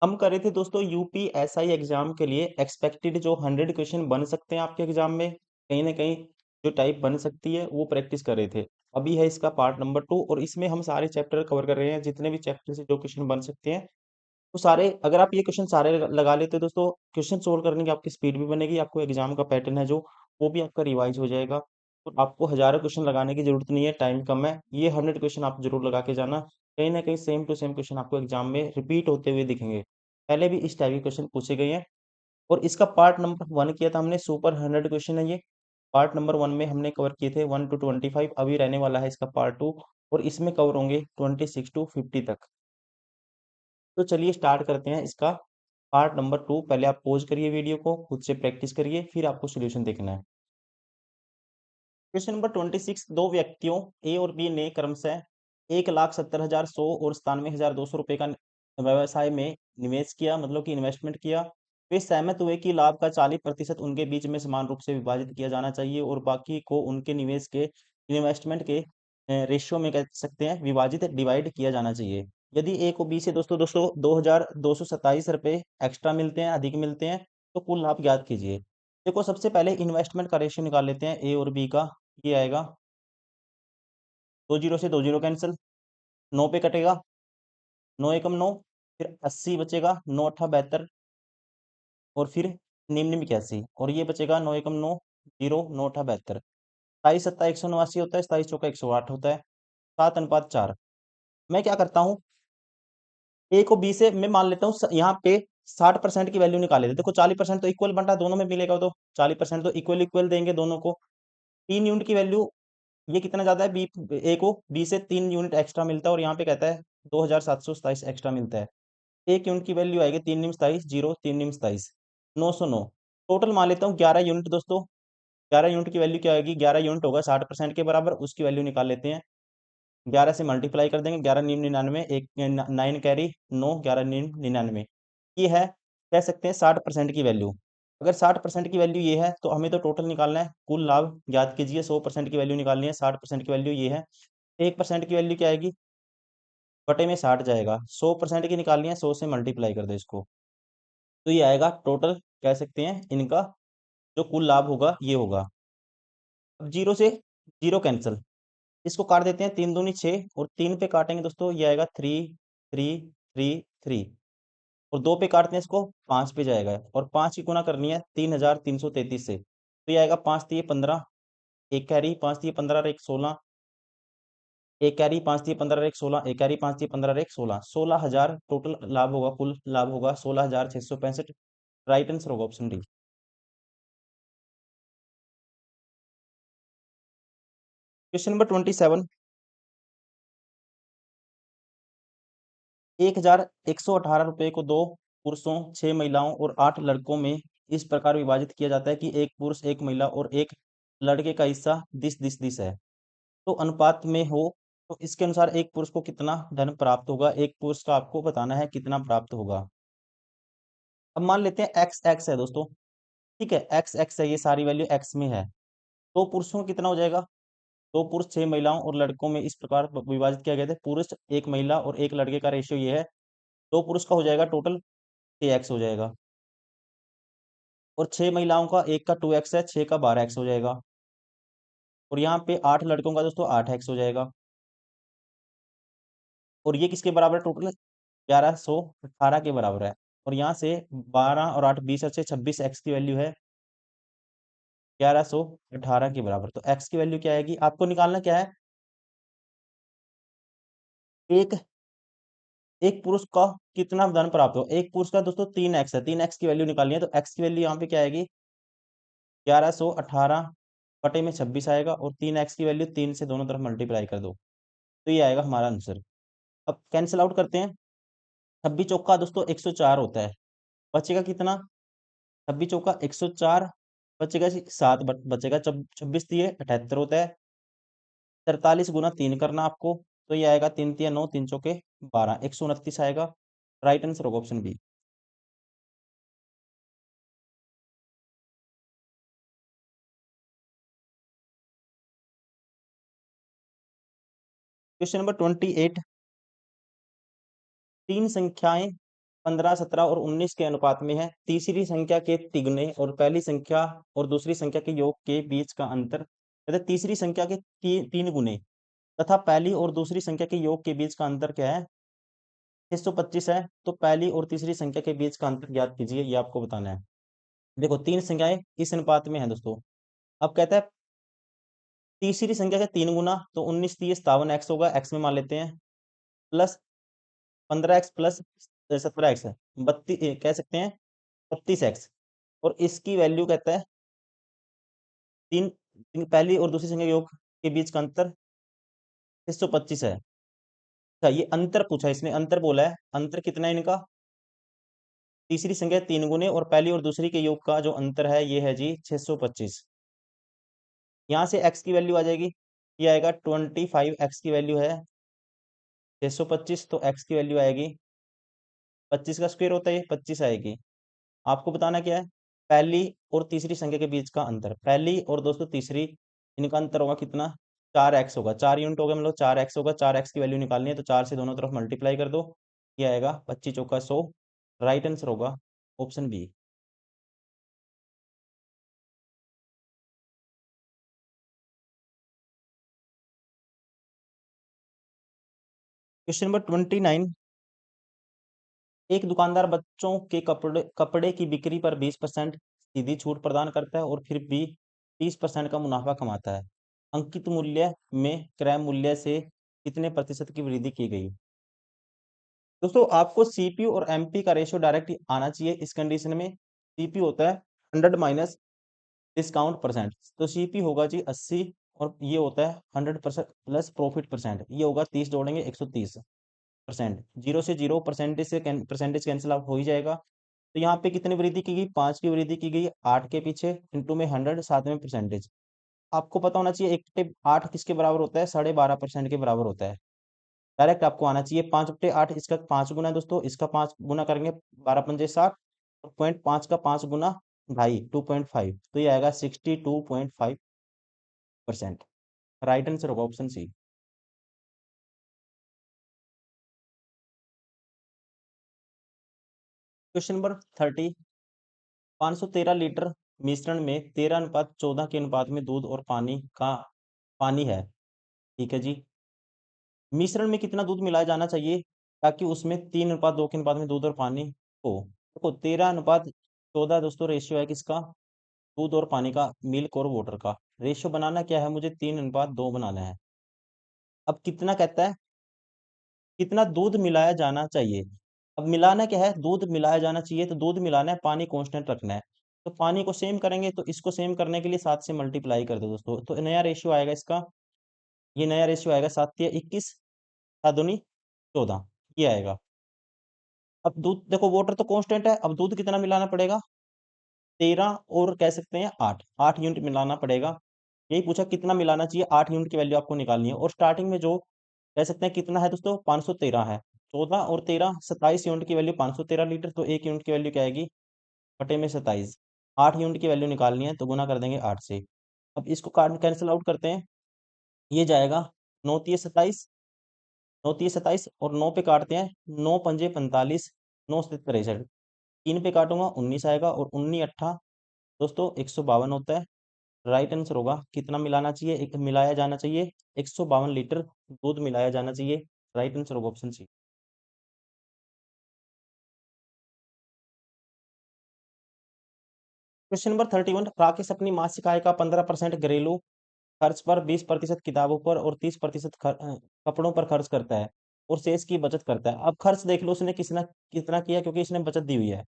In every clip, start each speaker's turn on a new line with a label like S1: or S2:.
S1: हम कर रहे थे दोस्तों यूपीएसआई एग्जाम के लिए एक्सपेक्टेड जो 100 क्वेश्चन बन सकते हैं आपके एग्जाम में कहीं ना कहीं जो टाइप बन सकती है वो प्रैक्टिस कर रहे थे। अभी है इसका पार्ट नंबर 2 और इसमें हम सारे चैप्टर कवर कर रहे हैं जितने भी चैप्टर से जो क्वेश्चन बन सकते हैं। तो सारे अगर आप ये क्वेश्चन सारे लगा लेते हो दोस्तों, क्वेश्चन सोल्व करने की आपकी स्पीड भी बनेगी, आपको एग्जाम का पैटर्न है जो वो भी आपका रिवाइज हो जाएगा। तो आपको हजारों क्वेश्चन लगाने की जरूरत नहीं है, टाइम कम है, ये 100 क्वेश्चन आप जरूर लगा के जाना। कहीं ना कहीं सेम टू सेम क्वेश्चन आपको एग्जाम में रिपीट होते हुए दिखेंगे। पहले भी इस टाइप के क्वेश्चन पूछे गए हैं और इसका पार्ट नंबर 1 किया था हमने, सुपर 100 क्वेश्चन है ये। पार्ट नंबर 1 में हमने कवर किए थे 1 to 25, अभी रहने वाला है इसका पार्ट 2 और इसमें कवर होंगे 26 to 50 तक। तो चलिए स्टार्ट करते हैं इसका पार्ट नंबर 2। पहले आप पॉज करिए वीडियो को, खुद से प्रैक्टिस करिए, फिर आपको सॉल्यूशन देखना है। क्वेश्चन नंबर 26, दो व्यक्तियों ए और बी ने क्रमशः 1,70,100 और 97,200 रुपए का व्यवसाय में निवेश किया, मतलब कि इन्वेस्टमेंट किया। वे सहमत हुए कि लाभ का 40% उनके बीच में समान रूप से विभाजित किया जाना चाहिए और बाकी को उनके निवेश के इन्वेस्टमेंट के रेशियो में कह सकते हैं विभाजित डिवाइड किया जाना चाहिए। यदि ए को बी से दोस्तों दोस्तों 2,227 रुपये एक्स्ट्रा मिलते हैं, अधिक मिलते हैं, तो कुल लाभ ज्ञात कीजिए। देखो सबसे पहले इन्वेस्टमेंट का रेशियो निकाल लेते हैं ए और बी का। ये आएगा, दो जीरो से दो जीरो कैंसिल, 9 पे कटेगा, 9 एकम 9, फिर 80 बचेगा, 9 अट्ठा 72 और फिर निम्न में 81 और ये बचेगा 9 एकम 9, 0, 9 अट्ठा 72, 27 सत्ता 189 होता है, 27 चौका 108 होता है, 7:4। मैं क्या करता हूँ, ए को बी से मैं मान लेता हूँ यहाँ पे 60% की वैल्यू निकाल लेते। देखो 40% तो इक्वल बन रहा है, दोनों में मिलेगा, तो 40% तो इक्वल इक्वल देंगे दोनों को। 3 यूनिट की वैल्यू, ये कितना ज्यादा है, बी ए को बी से 3 यूनिट एक्स्ट्रा मिलता है और यहाँ पे कहता है 2,727 एक्स्ट्रा मिलता है। 1 यूनिट की वैल्यू आएगी 3 निम 27, 0, 3 निम 27, 909। टोटल मान लेता हूँ 11 यूनिट दोस्तों। 11 यूनिट की वैल्यू क्या आएगी, 11 यूनिट होगा 60% के बराबर, उसकी वैल्यू निकाल लेते हैं। 11 से मल्टीप्लाई कर देंगे, 11 निम 99, एक 9 कैरी 9, 11 निम 99। ये है, कह सकते हैं 60% की वैल्यू। अगर 60% की वैल्यू ये है तो हमें तो टोटल निकालना है, कुल लाभ ज्ञात कीजिए। 100% की वैल्यू निकालनी है, 60% की वैल्यू ये है। 1% की वैल्यू क्या आएगी, बटे में 60 जाएगा। 100% की निकालनी है, 100 से मल्टीप्लाई कर दो इसको, तो ये आएगा टोटल, कह सकते हैं इनका जो कुल लाभ होगा ये होगा। अब जीरो से जीरो कैंसिल, इसको काट देते हैं, 3 दूनी 6 और 3 पे काटेंगे दोस्तों, ये आएगा 3, 3, 3, 3 और 2 पे काटते हैं इसको, 5 पे जाएगा और 5 की गुना करनी है 3,333 से, तो ये आएगा 5 तिये 15, एक कैरी 5 तिये 15 और एक 16, एक कैरी 5 तिये 15 और एक 16, एक कैरी 5 तिये 15 और एक 16, 16,000 टोटल लाभ होगा, कुल लाभ होगा 16,665। राइट आंसर होगा ऑप्शन डी। क्वेश्चन नंबर 27, 1,118 रुपए को दो पुरुषों, 6 महिलाओं और 8 लड़कों में इस प्रकार विभाजित किया जाता है कि एक पुरुष, एक महिला और एक लड़के का हिस्सा दिस दिस दिस है, तो अनुपात में हो। तो इसके अनुसार एक पुरुष को कितना धन प्राप्त होगा, एक पुरुष का आपको बताना है कितना प्राप्त होगा। अब मान लेते हैं एक्स एक्स है दोस्तों, ठीक है, एक्स एक्स है, ये सारी वैल्यू एक्स में है। तो पुरुषों में कितना हो जाएगा, दो पुरुष 6 महिलाओं और लड़कों में इस प्रकार विभाजित किया गया था, पुरुष एक महिला और एक लड़के का रेशियो ये है। दो पुरुष का हो जाएगा टोटल 6x हो जाएगा और 6 महिलाओं का एक का 2x है, 6 का 12x हो जाएगा और यहाँ पे 8 लड़कों का दोस्तों 8x हो जाएगा और ये किसके बराबर है, टोटल 1118 के बराबर है। और यहाँ से 12 और 8 20 अच्छे 26x की वैल्यू है 1118 के बराबर। तो x की वैल्यू क्या आएगी, आपको निकालना क्या है, एक एक पुरुष का कितना धन प्राप्त हो, एक पुरुष का दोस्तों 3x है, 3x की वैल्यू निकालनी है, तो x की वैल्यू यहाँ पे क्या आएगी, 1118 बटे में 26 आएगा और 3x की वैल्यू 3 से दोनों तरफ मल्टीप्लाई कर दो, तो ये आएगा हमारा आंसर। अब कैंसिल आउट करते हैं, 26 चौका दोस्तों 104 होता है, बचेगा कितना, 26 चौका 104, बचेगा 7, बचेगा 26 तिये 78 होता है। 43 गुना 3 करना आपको, तो ये आएगा 3 तिया 9, 3 चौके 12, 129 आएगा। राइट आंसर होगा ऑप्शन बी। क्वेश्चन नंबर 28, तीन संख्याएं 15, 17 और 19 के अनुपात में है। तीसरी संख्या के तिगुने और पहली संख्या और दूसरी संख्या के योग के बीच का अंतर, अर्थात तीसरी संख्या के 3 गुने तथा पहली और दूसरी संख्या के योग के बीच का अंतर क्या है? 625 है। तो पहली और तीसरी संख्या के बीच का अंतर ज्ञात कीजिए, ये आपको बताना है। देखो, तीन संख्याएं इस अनुपात में है दोस्तों। अब कहता है तीसरी संख्या के 3 गुना, तो 19 3 57 x होगा, x में मान लेते हैं, प्लस 15x प्लस 17x है, 32 कह सकते हैं 32x। और इसकी वैल्यू कहता है पहली और दूसरी संख्या के योग के बीच का अंतर 625 है। अच्छा, ये अंतर पूछा, इसने अंतर बोला है, अंतर कितना है इनका? तीसरी संख्या 3 गुने और पहली और दूसरी के योग का जो अंतर है ये है जी 625। यहाँ से x की वैल्यू आ जाएगी, ये आएगा 25, x की वैल्यू है 625, तो x की वैल्यू आएगी 25 का स्क्वायर होता है ये 25 आएगी। आपको बताना क्या है? पहली और तीसरी संख्या के बीच का अंतर, पहली और दोस्तों तीसरी, इनका अंतर होगा कितना? 4x होगा, 4 यूनिट हो गया, मतलब 4x होगा। 4x की वैल्यू निकालनी है तो 4 से दोनों तरफ मल्टीप्लाई कर दो, ये आएगा 25 चौका 100। राइट आंसर होगा ऑप्शन बी। Question number 29। एक दुकानदार बच्चों के कपड़े कपड़े की बिक्री पर 20% सीधी छूट प्रदान करता है और फिर भी 30% का मुनाफा कमाता है। अंकित मूल्य में क्रय मूल्य से कितने प्रतिशत की वृद्धि की गई? दोस्तों, आपको सीपीयू और एमपी का रेशियो डायरेक्ट आना चाहिए इस कंडीशन में। सीपीयू होता है 100 माइनस डिस्काउंट परसेंट, तो सीपी होगा जी 80, और ये होता है 100% प्लस प्रॉफिट परसेंट, ये होगा 30 जोड़ेंगे 130%। जीरो से जीरो परसेंटेज कैंसिल आउट हो ही जाएगा। तो यहाँ पे कितनी वृद्धि की गई? 5 की वृद्धि की गई, 8 के पीछे इंटू में 100, साथ में परसेंटेज। आपको पता होना चाहिए एक टिप 8 किसके बराबर होता है? 12.5% के बराबर होता है। डायरेक्ट आपको आना चाहिए 5/8, इसका 5 गुना है दोस्तों, इसका 5 गुना करेंगे 12×5 = 60, और 0.5 का 5 गुना 2.5, तो ये आएगा 62.5%। राइट आंसर होगा option C. Question number 30। 513 litre मिश्रण में 13:14 के अनुपात में दूध और पानी है, ठीक है जी। मिश्रण में कितना दूध मिलाया जाना चाहिए ताकि उसमें 3:2 के अनुपात में दूध और पानी हो? देखो, 13:14 दोस्तों रेशियो है किसका? दूध और पानी का, मिल्क और वाटर का। रेशियो बनाना क्या है? मुझे 3:2 बनाना है। अब कितना कहता है? कितना दूध मिलाया जाना चाहिए? अब मिलाना क्या है? दूध मिलाया जाना चाहिए, तो दूध मिलाना है, पानी कांस्टेंट रखना है। तो पानी को सेम करेंगे, तो इसको सेम करने के लिए 7 से मल्टीप्लाई कर दो दोस्तों, तो नया रेशियो आएगा इसका। ये नया रेशियो आएगा 7×3 = 21, 7×2 = 14, ये आएगा। अब दूध देखो, वाटर तो कांस्टेंट है, अब दूध कितना मिलाना पड़ेगा? 13 और कह सकते हैं 8, 8 यूनिट मिलाना पड़ेगा। यही पूछा कितना मिलाना चाहिए, 8 यूनिट की वैल्यू आपको निकालनी है। और स्टार्टिंग में जो कह सकते हैं कितना है दोस्तों? 513 है। 14 और 13 27 यूनिट की वैल्यू 513 लीटर, तो 1 यूनिट की वैल्यू क्या आएगी? बटे में 27। 8 यूनिट की वैल्यू निकालनी है तो गुना कर देंगे 8 से। अब इसको काट कैंसिल आउट करते हैं, ये जाएगा 9×3 = 27, 9×3 = 27, और 9 पे काटते हैं, 9×5 = 45, 9×7 = 63। 3 पे काटूंगा 19 आएगा, और 19×8 दोस्तों 152 होता है। राइट आंसर होगा कितना मिलाना चाहिए, एक मिलाया जाना चाहिए 152 लीटर दूध मिलाया जाना चाहिए। राइट आंसर होगा option C. Question number 31। Rakesh अपनी मासिक आय का 15% घरेलू खर्च पर, 20% किताबों पर और 30% कपड़ों पर खर्च करता है, और शेष की बचत करता है। अब खर्च देख लो उसने किसना कितना किया, क्योंकि इसने बचत दी हुई है।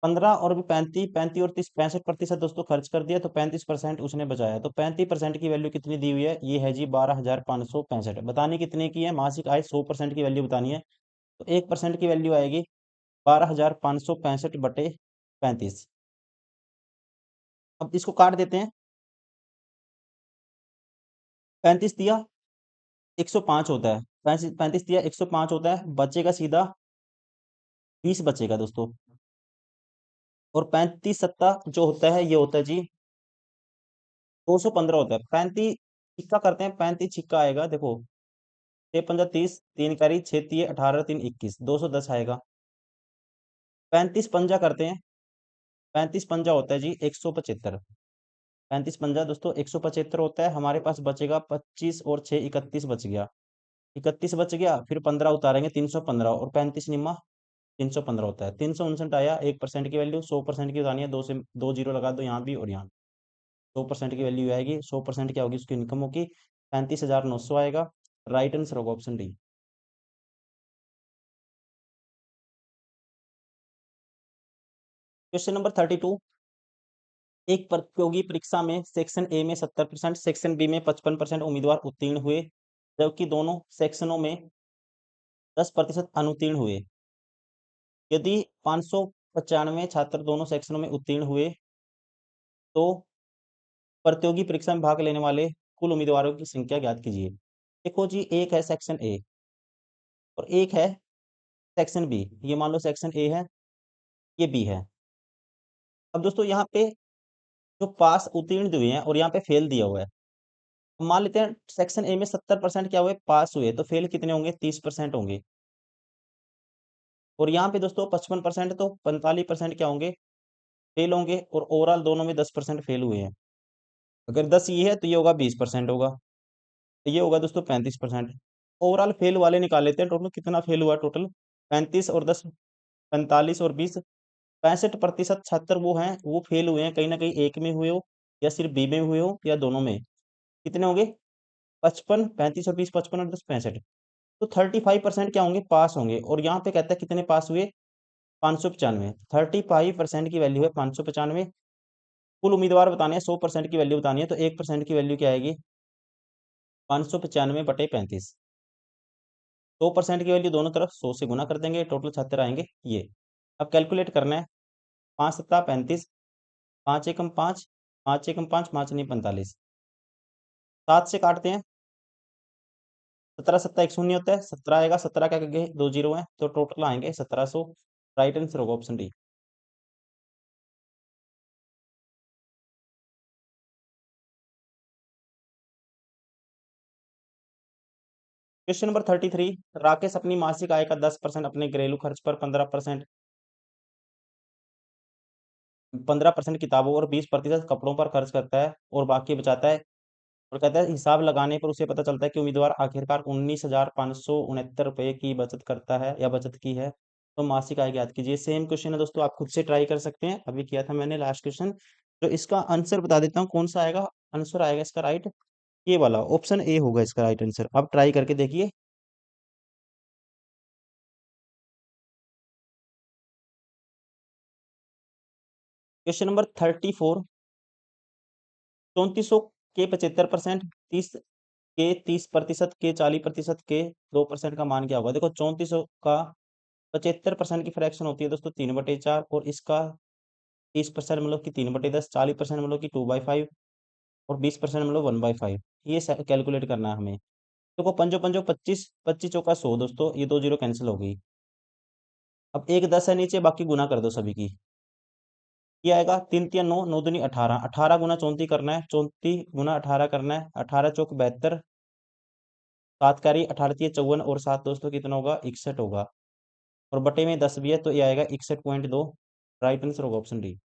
S1: 15 और भी 35, 35 और 30, 65% दोस्तों खर्च कर दिया, तो 35% उसने बचाया। तो 35% की वैल्यू कितनी दी हुई है? ये है जी 12,565। बतानी कितने की है? मासिक आय 100% की वैल्यू बतानी है, तो 1% की वैल्यू आएगी 12,565/35। अब इसको काट देते हैं, 35 दिया 105 होता है, 35 दिया 105 होता है, बचेगा सीधा 20 बचेगा दोस्तों। और 35×7 जो होता है, ये होता है जी 215 होता है। 35 छिक्का करते हैं, 35 छिक्का आएगा, देखो 6×5 = 30, 3×4 = 6, 3×8 = 18, 3×21 = 210 आएगा। 35 पंजा करते हैं। 35 पंजा होता है जी 175। 35 पंजा दोस्तों 175 होता है। हमारे पास बचेगा 25 और 6 31 बच गया। 31 बच गया, फिर 15 उतारेंगे 315, और 35 निम्मा 315 होता है। 359 आया। 1% की वैल्यू 100% की बतानी है। दो से दो जीरो लगा दो यहाँ भी और यहाँ। 100% की वैल्यू आएगी। 100% क्या होगी, उसकी इनकम होगी 35,900 आएगा। राइट आंसर होगा ऑप्शन डी। Question number 32। एक प्रतियोगी परीक्षा में सेक्शन ए में 70%, सेक्शन बी में 55% उम्मीदवार उत्तीर्ण हुए, जबकि दोनों सेक्शनों में 10% अनुत्तीर्ण हुए। यदि 595 छात्र दोनों सेक्शनों में उत्तीर्ण हुए तो प्रतियोगी परीक्षा में भाग लेने वाले कुल उम्मीदवारों की संख्या ज्ञात कीजिए। देखो जी, एक है सेक्शन ए और एक है सेक्शन बी। ये मान लो सेक्शन ए है, ये बी है। अब दोस्तों यहाँ पे जो पास उत्तीर्ण हुए हैं और यहाँ पे फेल दिया हुआ है। मान लेते हैं सेक्शन ए में 70% क्या हुए, पास हुए, तो फेल कितने होंगे, 30% होंगे। और यहाँ पे दोस्तों 55%, तो 45% क्या होंगे, फेल होंगे। और ओवरऑल दोनों में 10% फेल हुए हैं। अगर 10 ये है तो ये होगा 20% होगा, तो ये होगा दोस्तों 35%। ओवरऑल फेल वाले निकाल लेते हैं, टोटल कितना फेल हुआ, टोटल 35 और 10, 45 और 20, 65% छात्र वो हैं, वो फेल हुए हैं, कहीं ना कहीं एक में हुए हो या सिर्फ बी में हुए हो या दोनों में। कितने होंगे, 55, 35 और 20, 55 और 10 65। तो 35% क्या होंगे, पास होंगे। और यहाँ पे कहता है कितने पास हुए, 595। 35% की वैल्यू है 595। कुल उम्मीदवार बताने हैं, 100% की वैल्यू बतानी है, तो 1% की वैल्यू क्या आएगी, 595/35। 100% की वैल्यू दोनों तरफ 100 से गुना कर देंगे, टोटल छात्र आएंगे ये। अब कैलकुलेट करना है। 5 सत्ता 35, 5 एकम 5, 5 एकम 5, 5 नहीं 45। 7 से काटते हैं, 17 सत्ता 1 शून्य होता है, 17 आएगा। 17 क्या गए, दो जीरो है, तो टोटल आएंगे 1700। राइट आंसर होगा option D. Question number 33। Rakesh अपनी मासिक आय का 10% अपने घरेलू खर्च पर, 15% किताबों और 20% कपड़ों पर खर्च करता है और बाकी बचाता है। और कहता है हिसाब लगाने पर उसे पता चलता है कि उम्मीदवार आखिरकार 19,569 रुपये की बचत करता है या बचत की है। तो मासिक आय ज्ञात कीजिए। सेम क्वेश्चन है दोस्तों, आप खुद से ट्राई कर सकते हैं, अभी किया था मैंने लास्ट क्वेश्चन। तो इसका आंसर बता देता हूँ कौन सा आएगा। आंसर आएगा इसका राइट, ये वाला ऑप्शन ए होगा इसका राइट आंसर। आप ट्राई करके देखिए। Question number 34। 3400 के 75%, 30% के 40% के 2% का मान क्या होगा। देखो 3400 का 75% की फ्रैक्शन होती है दोस्तों 3/4, और इसका 30% मतलब कि 3/10, 40% मतलब कि 2/5, और 20% मतलब 1/5। ये कैलकुलेट करना है हमें। देखो पंजो पंजो 25, 25 चौका 100 दोस्तों, ये दो जीरो कैंसिल हो गई। अब एक 10 है नीचे, बाकी गुना कर दो सभी की। ये आएगा 3 3 9, 9 दूनी 18, 18 गुना 34 करना है, 34 गुना 18 करना है, 18 चौक 72, 7 का रही 18 × 54, और 7 दोस्तों कितना होगा, 61 होगा। और बटे में 10 भी है, तो ये आएगा 61.2। राइट आंसर होगा ऑप्शन डी।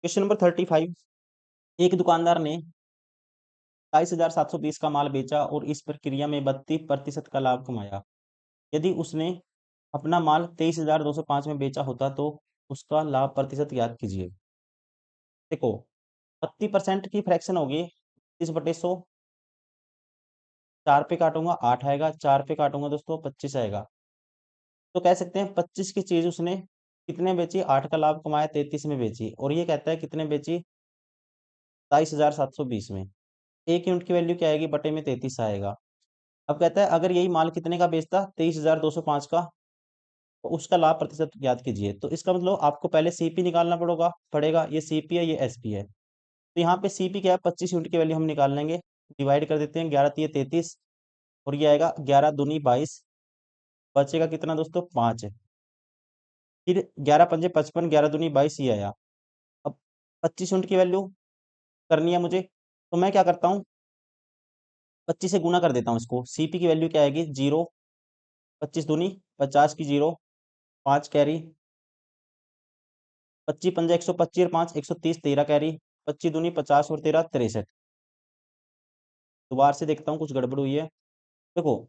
S1: Question number 35। एक दुकानदार ने 22,720 का माल बेचा और इस प्रक्रिया में 32% का लाभ कमाया। यदि उसने अपना माल 23,205 में बेचा होता तो उसका लाभ प्रतिशत ज्ञात कीजिए। देखो 32% की फ्रैक्शन होगी 30/100। 4 पे काटूंगा 8 आएगा, 4 पे काटूंगा दोस्तों 25 आएगा। तो कह सकते हैं 25 की चीज उसने कितने बेची, 8 का लाभ कमाया 33 में बेची, और ये कहता है कितने बेची, 22,720 में। एक यूनिट की वैल्यू क्या आएगी, बटे में 33 आएगा। अब कहता है अगर यही माल कितने का बेचता, 23,205 का, तो उसका लाभ प्रतिशत ज्ञात कीजिए। तो इसका मतलब आपको पहले सीपी निकालना पड़ेगा पड़ेगा ये सीपी है, ये एसपी है। तो यहाँ पे सीपी क्या है, 25 यूनिट की वैल्यू हम निकाल लेंगे। डिवाइड कर देते हैं, 11×3 = 33, और ये आएगा 11×2 = 22। बचेगा कितना दोस्तों, 5। फिर 11×5 = 55, 11×2 = 22, ये आया। अब 25 यूनिट की वैल्यू करनी है मुझे, तो मैं क्या करता हूँ, 25 से गुना कर देता हूँ इसको। सीपी की वैल्यू क्या आएगी, 0, 25 दूनी 50 की 0, 5 कैरी, 25 पंजा 125 और 5 130, 13 कैरी, 25 दूनी 50 और 13 63। दोबारा से देखता हूँ, कुछ गड़बड़ हुई है। देखो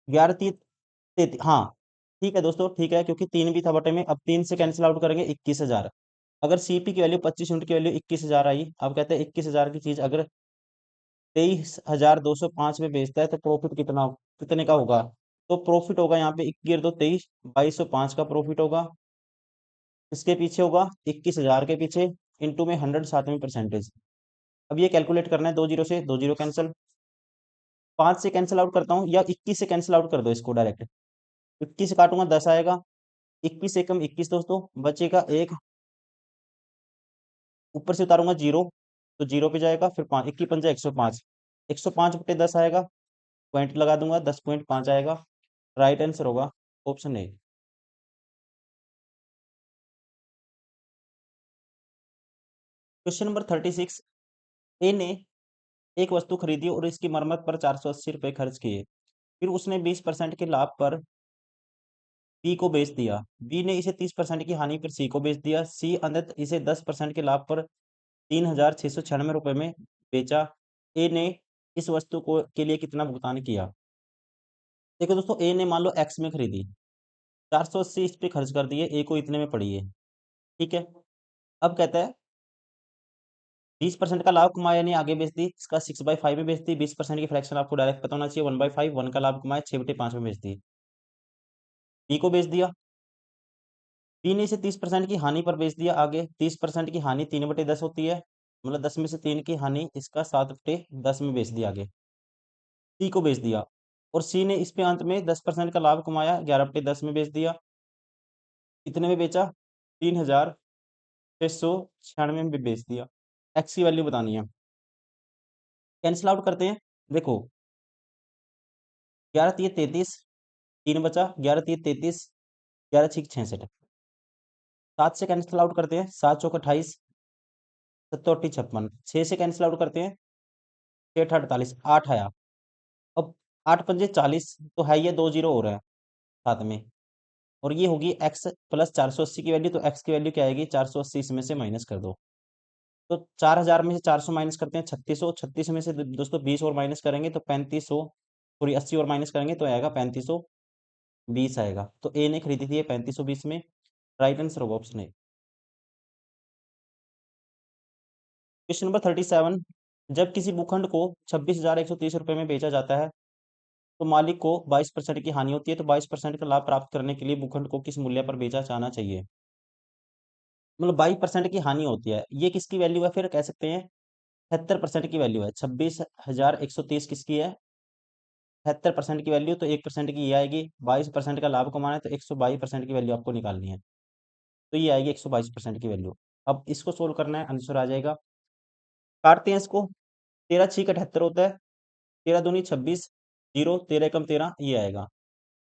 S1: 11 तीन हाँ, ठीक है दोस्तों, ठीक है, क्योंकि 3 भी था बटे में। अब 3 से कैंसिल आउट करेंगे, 21,000। अगर सीपी की वैल्यू 25 यूनिट की वैल्यू 21,000 आई। अब कहते हैं 21,000 की चीज अगर 23,205 में बेचता है तो प्रॉफिट कितना, कितने का होगा। तो प्रॉफिट होगा यहाँ पे 21 दो 23, 2205 का प्रॉफिट होगा। इसके पीछे होगा 21,000 के पीछे, इंटू में 100 साथ में परसेंटेज। अब ये कैलकुलेट करना है, 2 जीरो से 2 जीरो कैंसिल, 5 से कैंसिल आउट करता हूँ, या 21 से कैंसिल आउट कर दो इसको डायरेक्ट। 21 से काटूंगा 10 आएगा, 21 एकम 21 दोस्तों, बचेगा एक, ऊपर से उतारूंगा 0, तो 0 पे जाएगा, फिर 5, 21 पंजा 105, 105 बटे 10 आएगा, पॉइंट लगा दूंगा, 10.5 आएगा। राइट आंसर होगा ऑप्शन ए। Question number 36। ए ने एक वस्तु खरीदी और इसकी मरम्मत पर 480 रुपये खर्च किए। फिर उसने 20% के लाभ पर बी को बेच दिया। बी ने इसे 30% की हानि पर सी को बेच दिया। सी अंतत इसे 10% के लाभ पर 3,696 रुपये में बेचा। ए ने इस वस्तु को के लिए कितना भुगतान किया। देखो दोस्तों, ए ने मान लो एक्स में खरीदी, 480 इस पे खर्च कर दिए, ए को इतने में पड़ी है। ठीक है, अब कहता है 20% का लाभ कमाया, यानी आगे बेच दी, इसका 6/5 में बेच दी। 20% की फ्रैक्शन आपको डायरेक्ट पता होना चाहिए, 1/5, 1 का लाभ कमाया, 6/5 में बेच दी। बी को बेच दिया, बी ने इसे 30% की हानि पर बेच दिया। आगे 30% की हानि 3/10 होती है, मतलब 10 में से 3 की हानि, इसका 7/10 में बेच दिया। आगे सी को बेच दिया, और सी ने इस पे अंत में 10% का लाभ कमाया, 11/10 में बेच दिया। कितने में बेचा, 3,696 में बेच दिया। एक्स की वैल्यू बतानी है, कैंसिल आउट करते हैं। देखो 11 3 33, 3 बचा, 11 3 33, 11 6 66। 7 से कैंसिल आउट करते हैं, 7 चौक 28, 7 8 56। 6 से कैंसिल आउट करते हैं, 6 48, 8 आया। अब 8 पंजे 40, तो है ये 2 जीरो हो रहा है साथ में। और ये होगी एक्स प्लस 480 की वैल्यू। तो एक्स की वैल्यू क्या आएगी, 480 इसमें से माइनस कर दो। तो 4,000 में से 400 माइनस करते हैं, 3600। 36 में से दोस्तों 20 और माइनस करेंगे तो 3500, सॉरी 80 और माइनस करेंगे तो आएगा 3520 आएगा। तो ए ने खरीदी थी ये 3520 में। राइट आंसर होगा ऑप्शन ए। Question number 37। जब किसी भूखंड को 26,130 रुपये में बेचा जाता है तो मालिक को 22% की हानि होती है। तो 22% का लाभ प्राप्त करने के लिए भूखंड को किस मूल्य पर बेचा जाना चाहिए। मतलब 22% की हानि होती है, ये किसकी वैल्यू है, फिर कह सकते हैं 73% की वैल्यू है। 26,130 किसकी है, 73% की वैल्यू, तो 1% की ये आएगी। 22% का लाभ कमाना है तो 122% की वैल्यू आपको निकालनी है, तो ये आएगी 122% की वैल्यू। अब इसको सोल्व करना है, आंसर आ जाएगा। काटते हैं इसको, 13 6 78 होता है, 13 दूनी 26, 0, 13 एकम 13, ये आएगा।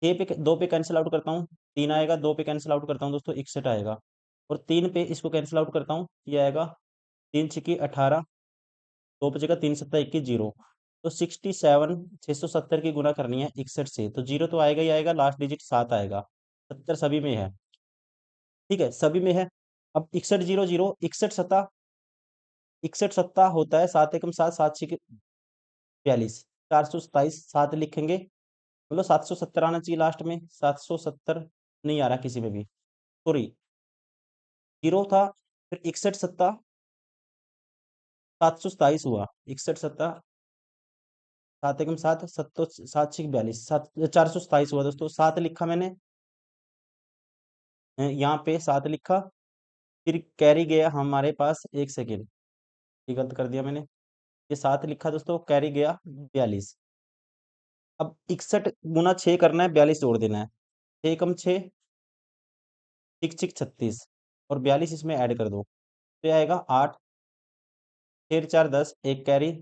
S1: 2 पे कैंसिल आउट करता हूँ, 3 आएगा। 2 पे कैंसिल आउट करता हूँ दोस्तों, 61 आएगा। और 3 पे इसको कैंसिल आउट करता हूँ, ये आएगा 3 6 18, 2 बचेगा, 3 7 21, 0। तो 67 670 की गुना करनी है 61 से, तो 0 तो आएगा ही आएगा, लास्ट डिजिट 7 आएगा। 70 सभी में है, ठीक है, सभी में है। अब 61 0 0, 61 61 सत्ता होता है 7 एकम 7, 7 6 42, 427, 7 लिखेंगे, मतलब 770 आना चाहिए लास्ट में। 770 नहीं आ रहा किसी में भी, सॉरी, 0 था, फिर 61 सत्ता 727 हुआ, 61 सत्ता 7 एकम 7, 7 6 42, 427 हुआ दोस्तों। 7 लिखा मैंने, यहाँ पे 7 लिखा, फिर कैरी गया हमारे पास 1 सेकेंड, ये गलत कर दिया मैंने। ये 7 लिखा दोस्तों, कैरी गया 42। अब 61 गुना 6 करना है, 42 जोड़ देना है। 6 एकम 6, 6 6 36, और 42 इसमें ऐड कर दो, तो ये आएगा 8, 6 4 10, एक कैरी,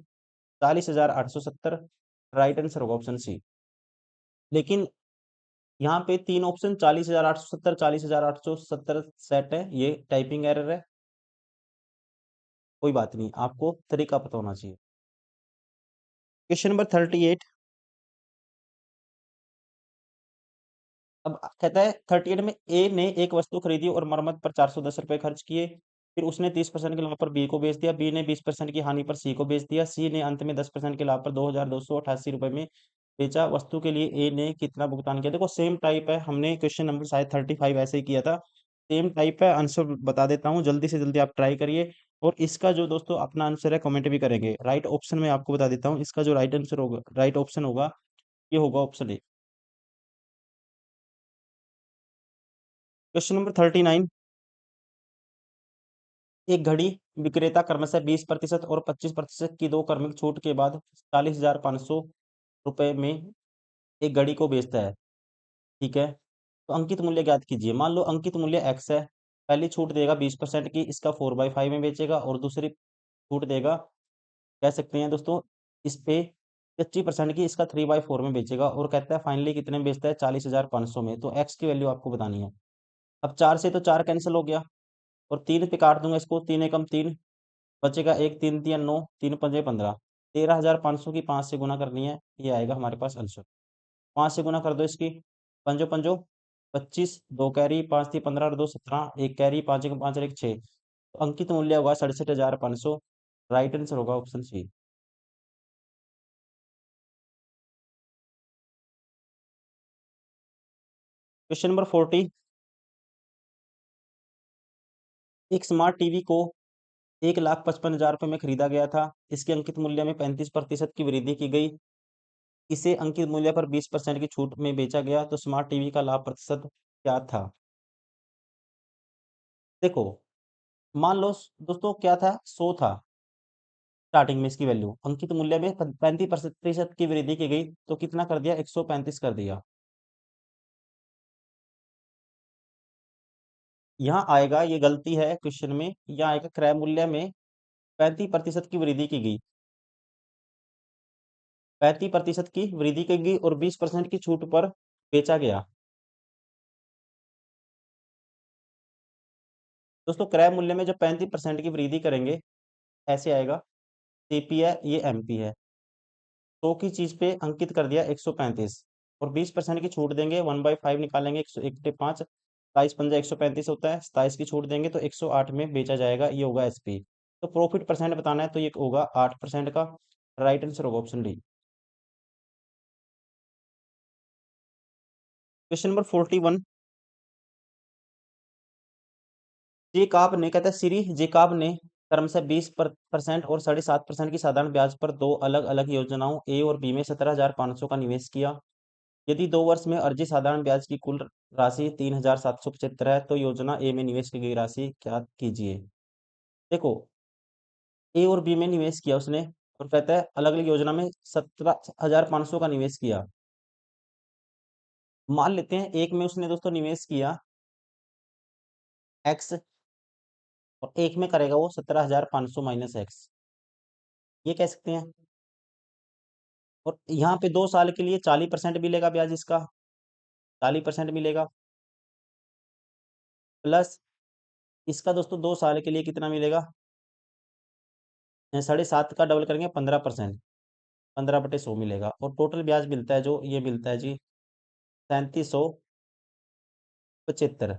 S1: 40,870। राइट आंसर होगा ऑप्शन सी। लेकिन यहाँ पे 3 ऑप्शन 40,870, 40,870 सेट है, ये टाइपिंग एरर है। कोई बात नहीं, आपको तरीका पता होना चाहिए। Question number 38। अब कहता है 38 में ए ने एक वस्तु खरीदी और मरम्मत पर 410 रुपए खर्च किए। फिर उसने 30% के लाभ पर बी को बेच दिया, बी ने 20% की हानि पर सी को बेच दिया, सी ने अंत में 10% के लाभ पर 2288 रुपए में बेचा। वस्तु के लिए ए ने कितना भुगतान किया? देखो सेम टाइप है, हमने क्वेश्चन नंबर शायद 35 ऐसे ही किया था। सेम टाइप है, आंसर बता देता हूँ, जल्दी से जल्दी आप ट्राई करिए। और इसका जो दोस्तों अपना आंसर है कमेंट भी करेंगे। राइट ऑप्शन में आपको बता देता हूँ, इसका जो राइट आंसर होगा, राइट ऑप्शन होगा, ये होगा ऑप्शन ए। Question number 39। एक घड़ी विक्रेता क्रमशः 20% और 25% की दो क्रमिक छूट के बाद 40,500 रुपए में एक घड़ी को बेचता है। ठीक है, तो अंकित मूल्य ज्ञात कीजिए। मान लो अंकित मूल्य एक्स है, पहली छूट देगा 20% की, इसका 4/5 में बेचेगा, और दूसरी छूट देगा, कह सकते हैं दोस्तों, इस पे 25% की, इसका 3/4 में बेचेगा, और कहता है फाइनली कितने में बेचता है? 40,500 में। तो एक्स की वैल्यू आपको बतानी है। अब चार से तो चार कैंसिल हो गया, और तीन पे काट दूंगा इसको, तीन एकम तीन, बचेगा एक, तीन तिया नौ, तीन पंजे 15। 13,500 की 5 से गुना करनी है, ये आएगा हमारे पास आंसर। 5 से गुना कर दो इसकी, पंजो पंजो 25, दो कैरी, 5 थी 15 और दो 17, एक कैरी, पाँच एक पाँच और एक 6। तो अंकित मूल्य होगा 67,500। राइट आंसर होगा ऑप्शन सी। Question number 40। एक स्मार्ट टीवी को 1,55,000 रुपए में खरीदा गया था। इसके अंकित मूल्य में 35% की वृद्धि की गई। इसे अंकित मूल्य पर 20% की छूट में बेचा गया, तो स्मार्ट टीवी का लाभ प्रतिशत क्या था? देखो, मान लो दोस्तों क्या था, 100 था स्टार्टिंग में, इसकी वैल्यू अंकित मूल्य में 35% की वृद्धि की गई, तो कितना कर दिया? 135 कर दिया। यहाँ आएगा, ये गलती है क्वेश्चन में, यहाँ आएगा क्रय मूल्य में 35% की वृद्धि की गई, 35% की वृद्धि की गई और 20% की छूट पर बेचा गया। दोस्तों क्रय मूल्य में जब 35% की वृद्धि करेंगे, ऐसे आएगा, सीपी है, ये एमपी है, 100 की चीज पे अंकित कर दिया 135, और 20% की छूट देंगे, 1/5 निकालेंगे, 105, 27 पंजा 135 होता है, 27 की छूट देंगे तो 108 में बेचा जाएगा, ये होगा एसपी। तो प्रॉफिट परसेंट बताना है, तो ये होगा 8% का। राइट आंसर होगा option D. Question number 41। Jacob ने, कहता है श्री जेकॉब ने क्रमशः 20% और 7.5% की साधारण ब्याज पर दो अलग अलग योजनाओं ए और बी में 17,500 का निवेश किया। यदि 2 वर्ष में अर्जित साधारण ब्याज की कुल राशि 3,775 है, तो योजना ए में निवेश की गई राशि क्या कीजिए? देखो, ए और बी में निवेश किया उसने, और कहता है अलग अलग योजना में 17,500 का निवेश किया। मान लेते हैं एक में उसने दोस्तों निवेश किया एक्स, और एक में करेगा वो 17,500 माइनस एक्स, ये कह सकते हैं। और यहाँ पे 2 साल के लिए 40% मिलेगा ब्याज इसका, 40% मिलेगा, प्लस इसका दोस्तों 2 साल के लिए कितना मिलेगा? 7.5 का डबल करेंगे 15%, 15/100 मिलेगा, और टोटल ब्याज मिलता है जो ये मिलता है जी 3775।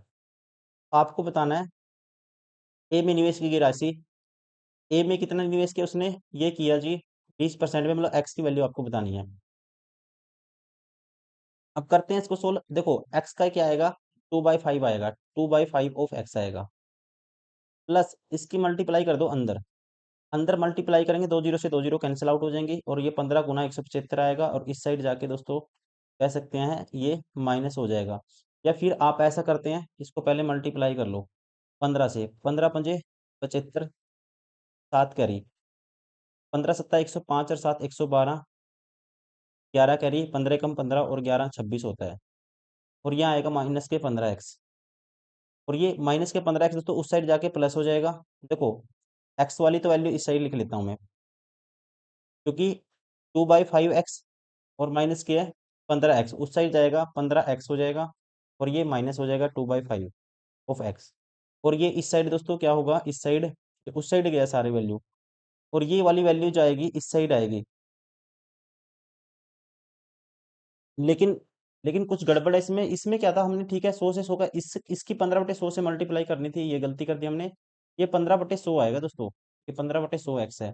S1: आपको बताना है ए में निवेश की गई राशि, ए में कितना निवेश किया उसने? ये किया जी 20% में, मतलब एक्स की वैल्यू आपको बतानी है। अब करते हैं इसको सोल्व। देखो एक्स का क्या आएगा? 2/5 आएगा, 2/5 ऑफ एक्स आएगा, प्लस इसकी मल्टीप्लाई कर दो अंदर, अंदर मल्टीप्लाई करेंगे, दो जीरो से दो जीरो कैंसिल आउट हो जाएंगी, और ये 15 × 175 आएगा, और इस साइड जाके दोस्तों कह सकते हैं ये माइनस हो जाएगा। या फिर आप ऐसा करते हैं, इसको पहले मल्टीप्लाई कर लो 15 से, 15 पंजे 75, 7 कैरी, 15 × 7 105 और 7 112, 11 कैरी, 15 × 15 और 11 26 होता है, और यहाँ आएगा माइनस के 15x, और ये माइनस के 15x दोस्तों उस साइड जाके प्लस हो जाएगा। देखो एक्स वाली तो वैल्यू इस साइड लिख लेता हूँ मैं, क्योंकि 2/5x और माइनस किया है 15x, उस साइड जाएगा 15x हो जाएगा, और ये माइनस हो जाएगा 2/5 ऑफ एक्स। और ये इस साइड दोस्तों क्या होगा? इस साइड, उस साइड गया सारी वैल्यू, और ये वाली वैल्यू जाएगी इस साइड आएगी, लेकिन लेकिन कुछ गड़बड़ है इसमें। इसमें क्या था, हमने ठीक है 100 से 100 का इसकी 15/100 से मल्टीप्लाई करनी थी, ये गलती कर दी हमने। ये 15/100 आएगा दोस्तों, ये 15/100 x है।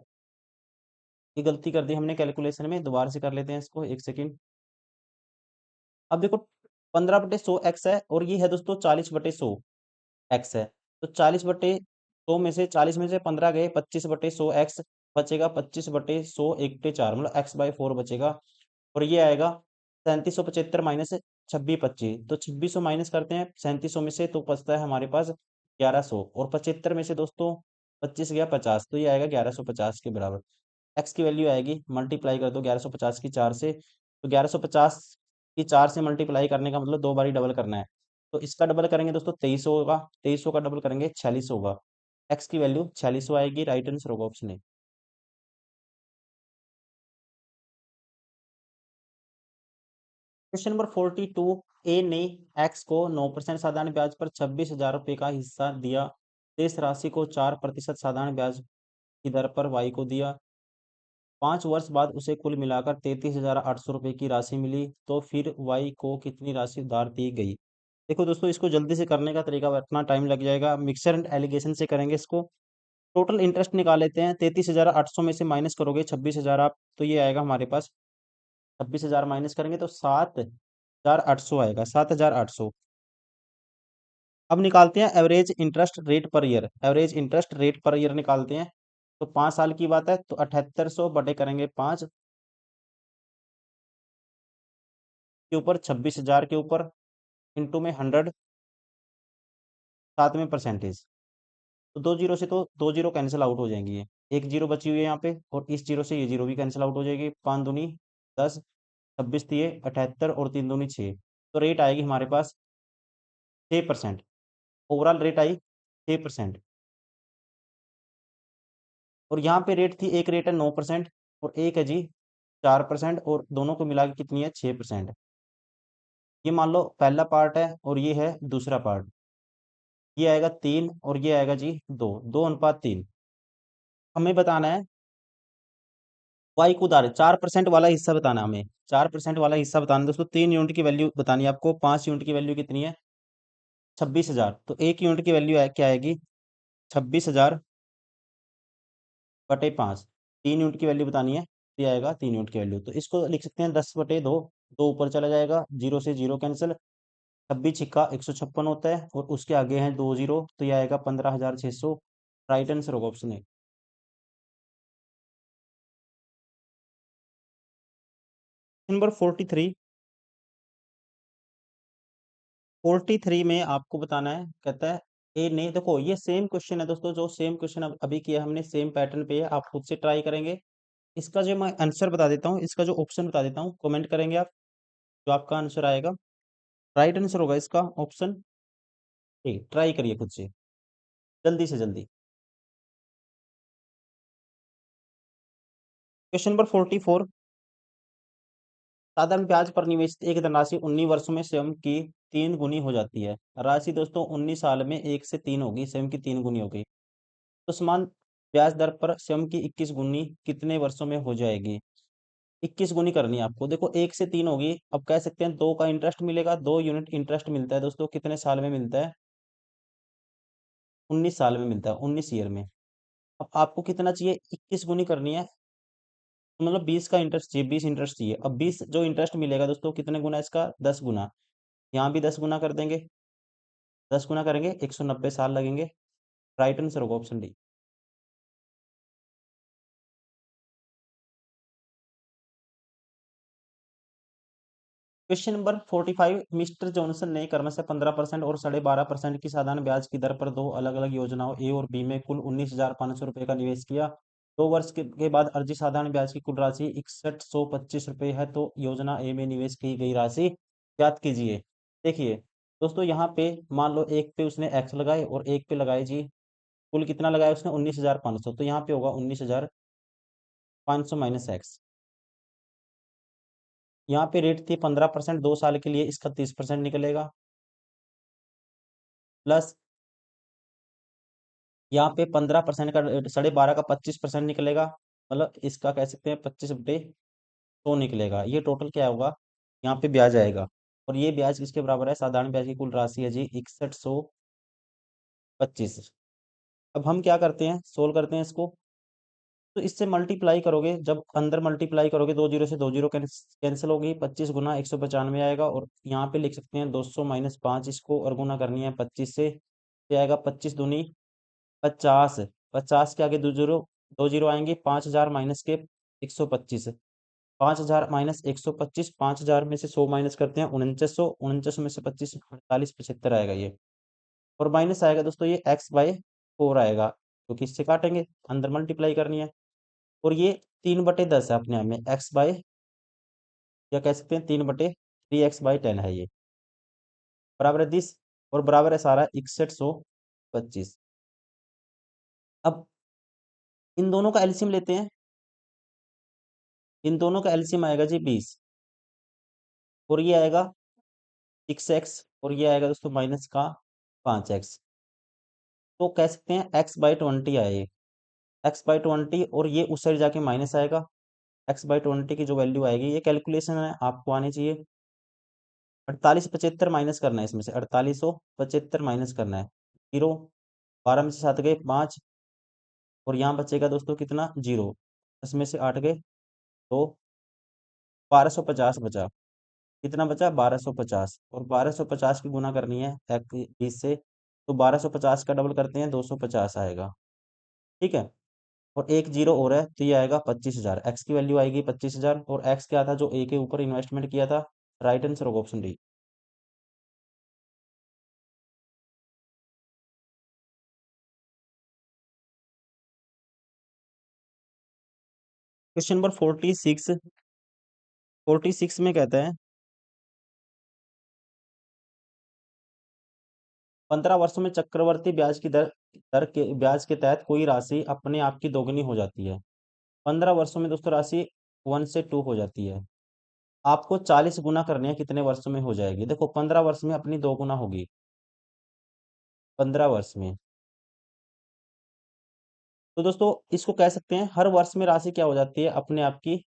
S1: ये गलती कर दी हमने कैलकुलेशन में, दोबारा से कर लेते हैं इसको, एक सेकंड। अब देखो 15/100 x है, और ये है दोस्तों 40/100 x है। तो 40/100 में से 40 में से 15 गए, 25/100 x बचेगा, 25/100 1/4 मतलब x/4 बचेगा। और ये आएगा 3775 माइनस 2625, तो 2600 माइनस करते हैं 3700 में से, तो बचता है हमारे पास 1100, और 75 में से दोस्तों 25 गया 50, तो ये आएगा 1150 के बराबर। एक्स की वैल्यू आएगी, मल्टीप्लाई कर दो 1150 की 4 से, तो 1150 की 4 से मल्टीप्लाई करने का मतलब दो बारी डबल करना है। तो इसका डबल करेंगे दोस्तों 2300 होगा, 2300 का डबल करेंगे 4600 होगा। एक्स की वैल्यू 4600 आएगी, राइट आंसर होगा ऑप्शन ए। क्वेश्चन नंबर 42, ए ने एक्स को 9% साधारण ब्याज पर 26,000 रुपये का हिस्सा दिया, शेष राशि को 4% साधारण ब्याज की दर पर वाई को दिया। 5 वर्ष बाद उसे कुल मिलाकर 33,800 रुपये की राशि मिली, तो फिर वाई को कितनी राशि उधार दी गई। देखो दोस्तों, इसको जल्दी से करने का तरीका, इतना टाइम लग जाएगा, मिक्सर एंड एलिगेशन से करेंगे इसको। टोटल इंटरेस्ट निकाल लेते हैं, 33,800 में से माइनस करोगे 26,000 आप, तो ये आएगा हमारे पास 26,000 माइनस करेंगे तो 7,800 आएगा, 7,800। अब निकालते हैं average interest rate per year, average interest rate per year निकालते हैं। तो 5 साल की बात है, तो 7800 बटे करेंगे 5 के ऊपर 26,000 के ऊपर, इंटू में 100, साथ में परसेंटेज। तो दो जीरो से तो दो जीरो कैंसिल आउट हो जाएंगी, ये एक जीरो बची हुई है यहाँ पे, और इस जीरो से ये जीरो भी कैंसिल आउट हो जाएगी। 5 दूनी 10, 26 दिए 78, और 3 दूनी 6, तो रेट आएगी हमारे पास 6%। Overall rate I 6%। और यहाँ पे रेट थी, एक रेट है 9% और एक है जी 4%, और दोनों को मिला के कितनी है 6%। ये मान लो पहला पार्ट है, और ये है दूसरा पार्ट। ये आएगा 3 और ये आएगा जी 2, 2:3। हमें बताना है वाई को उधार 4% वाला हिस्सा बताना है हमें, 4% वाला हिस्सा बताना है दोस्तों। 3 यूनिट की वैल्यू बतानी है आपको, 5 यूनिट की वैल्यू कितनी है 26,000, तो 1 यूनिट की वैल्यू क्या आएगी 26,000 बटे 5। 3 यूनिट की वैल्यू बतानी है, तो ये आएगा 3 यूनिट की वैल्यू, तो इसको लिख सकते हैं 10/2। दो ऊपर चला जाएगा, जीरो से जीरो कैंसिल, 26 छिक्का 156 होता है, और उसके आगे हैं 2 जीरो, तो ये आएगा 15,600। राइट आंसर होगा ऑप्शन ए। नंबर 43, 43 में आपको बताना है, कहता है ए ने, देखो ये सेम क्वेश्चन है दोस्तों, जो सेम क्वेश्चन अभी किया हमने, सेम पैटर्न पे है, आप खुद से ट्राई करेंगे। इसका जो मैं आंसर बता देता हूँ, इसका जो ऑप्शन बता देता हूँ, कमेंट करेंगे आप, जो आपका आंसर आएगा। राइट आंसर होगा इसका ऑप्शन ए। ट्राई करिए खुद से, जल्दी से जल्दी। क्वेश्चन नंबर 44, साधारण ब्याज पर निवेशित एक धनराशि 19 वर्षों में स्वयं की 3 गुनी हो जाती है। राशि दोस्तों 19 साल में 1 से 3 होगी, स्वयं की 3 गुनी हो गई, तो समान ब्याज दर पर स्वयं की 21 गुनी कितने वर्षों में हो जाएगी। 21 गुनी करनी है आपको। देखो 1 से 3 होगी, अब कह सकते हैं 2 का इंटरेस्ट मिलेगा, 2 यूनिट इंटरेस्ट मिलता है दोस्तों, कितने साल में मिलता है 19 साल में मिलता है, 19 ईयर में। अब आपको कितना चाहिए 21 गुनी करनी है, तो मतलब 20 का इंटरेस्ट चाहिए, 20 इंटरेस्ट चाहिए। अब 20 जो इंटरेस्ट मिलेगा दोस्तों, कितने गुना इसका 10 गुना, यहाँ भी 10 गुना कर देंगे, 10 गुना करेंगे 190 साल लगेंगे। राइट आंसर होगा option D. Question number 45, mister Johnson ने क्रमशः 15% और 12.5% की साधारण ब्याज की दर पर दो अलग अलग योजनाओं ए और बी में कुल 19,500 रुपये का निवेश किया। 2 वर्ष के बाद अर्जित साधारण ब्याज की कुल राशि 6125 रुपये है, तो योजना ए में निवेश की गई राशि ज्ञात कीजिए। देखिए दोस्तों, यहाँ पे मान लो एक पे उसने एक्स लगाए और एक पे लगाए जी, कुल कितना लगाया उसने 19,500, तो यहाँ पे होगा 19,500 माइनस एक्स। यहाँ पे रेट थी 15%, 2 साल के लिए इसका 30% निकलेगा, प्लस यहाँ पे 15% का 12.5 का 25% निकलेगा, मतलब इसका कह सकते हैं 25/100 निकलेगा। ये टोटल क्या होगा यहाँ पे ब्याज आएगा। और ये ब्याज किसके बराबर है? साधारण ब्याज की कुल राशि है जी 6125। अब हम क्या करते हैं, सोल्व करते हैं इसको। तो इससे मल्टीप्लाई करोगे, जब अंदर मल्टीप्लाई करोगे, दो जीरो से दो जीरो कैंसिल होगी, 25 गुना 195 आएगा। और यहाँ पे लिख सकते हैं 200 माइनस 5 इसको, और गुना करनी है 25 से, ये आएगा 25 दूनी 50। 50 के आगे दो जीरो आएंगे, 5000 माइनस के 125। 5000 माइनस 125, 5000 में से 100 माइनस करते हैं 4900, 4900 में से 25 48 75 आएगा ये। और माइनस आएगा दोस्तों ये x/4 आएगा, क्योंकि इससे काटेंगे, अंदर मल्टीप्लाई करनी है। और ये 3/10 है अपने आप में, एक्स बाय, या कह सकते हैं 3/3x/10 है ये, बराबर है 10। और बराबर है सारा 6125। अब इन दोनों का एलसीएम लेते हैं। इन दोनों का एलसीएम आएगा जी 20। और ये आएगा 6x, और ये आएगा दोस्तों माइनस का 5x। तो कह सकते हैं x/20 आए ये, x/20। और ये उस साइड जाके माइनस आएगा, x/20 की जो वैल्यू आएगी, ये कैलकुलेशन है आपको आनी चाहिए। 4875 माइनस करना है इसमें से, 4875 माइनस करना है। जीरो, 12 में से 7 गए 5, और यहाँ बचेगा दोस्तों कितना? जीरो। 10 में से 8 गए तो 1250 बचा। कितना बचा? 1250। और 1250 की गुना करनी है 20 से, तो 1250 का डबल करते हैं 250 आएगा। ठीक है। और एक जीरो और है, तो ये आएगा 25,000। एक्स की वैल्यू आएगी 25,000। और एक्स क्या था जो ए के ऊपर इन्वेस्टमेंट किया था? राइट आंसर होगा ऑप्शन डी। Question number 46। 46 में कहता है 15 वर्षों में चक्रवर्ती ब्याज की दर दर के ब्याज के तहत कोई राशि अपने आप की दोगुनी हो जाती है। 15 वर्षों में दोस्तों राशि 1 से 2 हो जाती है। आपको 40 गुना करने हैं, कितने वर्षों में हो जाएगी? देखो 15 वर्ष में अपनी दो गुना होगी, 15 वर्ष में। तो दोस्तों इसको कह सकते हैं हर वर्ष में राशि क्या हो जाती है अपने आप की,